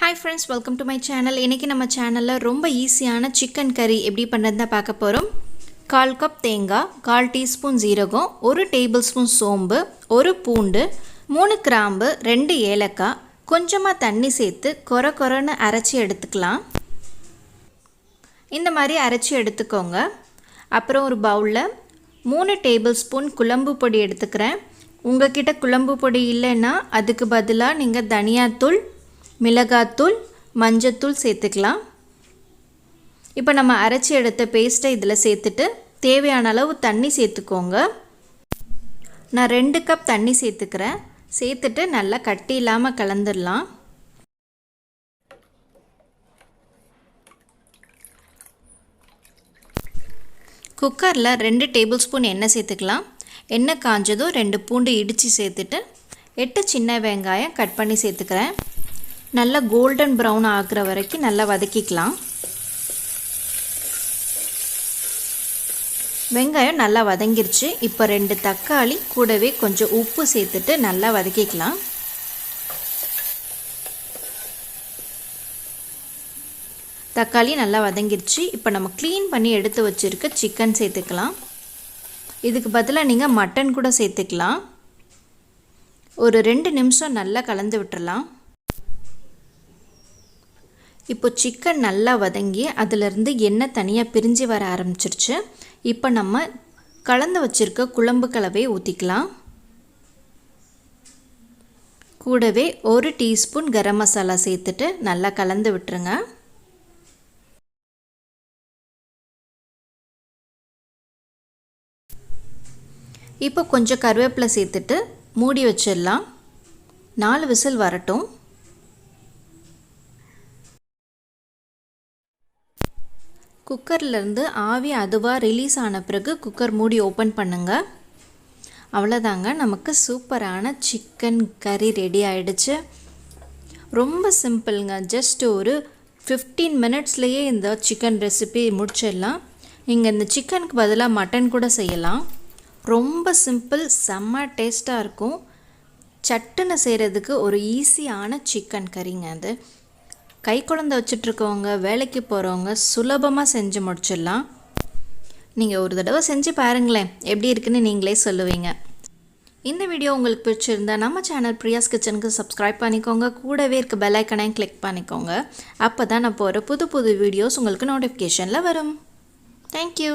Hi friends, welcome to my channel. இன்னைக்கு நம்ம சேனல்ல ரொம்ப ஈஸியான chicken curry எப்படி பண்றதுன்னு பார்க்க போறோம். 1/4 கப் தேங்காய், 1/4 டீஸ்பூன் ஜீரகம், 1 டேபிள்ஸ்பூன் சோம்பு, 1 பூண்டு, 3 கிராம்பு, 2 ஏலக்காய், கொஞ்சமா தண்ணி சேர்த்து கொரகொரன்னு அரைச்சி எடுத்துக்கலாம். இந்த மாதிரி அரைச்சி எடுத்துக்கோங்க. அப்புறம் ஒரு பவுல்ல 3 டேபிள்ஸ்பூன் குழம்பு பொடி எடுத்துக்கிறேன். உங்ககிட்ட குழம்பு பொடி இல்லைன்னா அதுக்கு பதிலா நீங்க தனியாத்தூள், மிளகாத்தூள், மஞ்சத்தூள் சேர்த்துக்கலாம். இப்போ நம்ம அரைச்சி எடுத்த பேஸ்ட்டை இதில் சேர்த்துட்டு தேவையான அளவு தண்ணி சேர்த்துக்கோங்க. நான் 2 கப் தண்ணி சேர்த்துக்கிறேன். சேர்த்துட்டு நல்லா கட்டி இல்லாமல் கலந்துடலாம். குக்கரில் 2 டேபிள் ஸ்பூன் எண்ணெய் சேர்த்துக்கலாம். எண்ணெய் காஞ்சதும் 2 பூண்டு இடித்து சேர்த்துட்டு 8 சின்ன வெங்காயம் கட் பண்ணி சேர்த்துக்கிறேன். நல்லா கோல்டன் ப்ரௌன் ஆகுற வரைக்கும் நல்லா வதக்கிக்கலாம். வெங்காயம் நல்லா வதங்கிருச்சு. இப்போ 2 தக்காளி கூடவே கொஞ்சம் உப்பு சேர்த்துட்டு நல்லா வதக்கிக்கலாம். தக்காளி நல்லா வதங்கிருச்சு. இப்போ நம்ம க்ளீன் பண்ணி எடுத்து வச்சுருக்க சிக்கன் சேர்த்துக்கலாம். இதுக்கு பதிலாக நீங்கள் மட்டன் கூட சேர்த்துக்கலாம். ஒரு 2 நிமிஷம் நல்லா கலந்து விட்டுறலாம். இப்போ சிக்கன் நல்லா வதங்கி அதிலிருந்து எண்ணெய் தனியாக பிரிஞ்சு வர ஆரம்பிச்சிருச்சு. இப்போ நம்ம கலந்து வச்சுருக்க குழம்பு கலவையை ஊற்றிக்கலாம். கூடவே 1 டீஸ்பூன் கரம் மசாலா சேர்த்துட்டு நல்லா கலந்து விட்டுருங்க. இப்போ கொஞ்சம் கருவேப்பிலை சேர்த்துட்டு மூடி வச்சிடலாம். 4 விசில் வரட்டும். குக்கர்லேருந்து ஆவி அதுவாக ரிலீஸ் ஆன பிறகு குக்கர் மூடி ஓப்பன் பண்ணுங்கள். அவ்வளோதாங்க, நமக்கு சூப்பரான சிக்கன் கறி ரெடி ஆகிடுச்சு. ரொம்ப சிம்பிளுங்க. ஜஸ்ட் ஒரு 15 மினிட்ஸ்லேயே இந்த சிக்கன் ரெசிபி முடிச்சிடலாம். நீங்கள் இந்த சிக்கனுக்கு பதிலாக மட்டன் கூட செய்யலாம். ரொம்ப சிம்பிள், செம்ம டேஸ்ட்டாக இருக்கும். சட்டுன்னு செய்கிறதுக்கு ஒரு ஈஸியான சிக்கன் கறிங்க அது. கை குழந்தை வச்சுட்ருக்கவங்க, வேலைக்கு போகிறவங்க சுலபமாக செஞ்சு முடிச்சிடலாம். நீங்கள் ஒரு தடவை செஞ்சு பாருங்களேன், எப்படி இருக்குன்னு நீங்களே சொல்லுவீங்க. இந்த வீடியோ உங்களுக்கு பிடிச்சிருந்தா நம்ம சேனல் பிரியாஸ் கிச்சனுக்கு சப்ஸ்கிரைப் பண்ணிக்கோங்க. கூடவே இருக்க பெல் ஐக்கனையும் கிளிக் பண்ணிக்கோங்க. அப்போ தான் நான் போகிற புது வீடியோஸ் உங்களுக்கு நோட்டிஃபிகேஷனில் வரும். தேங்க்யூ.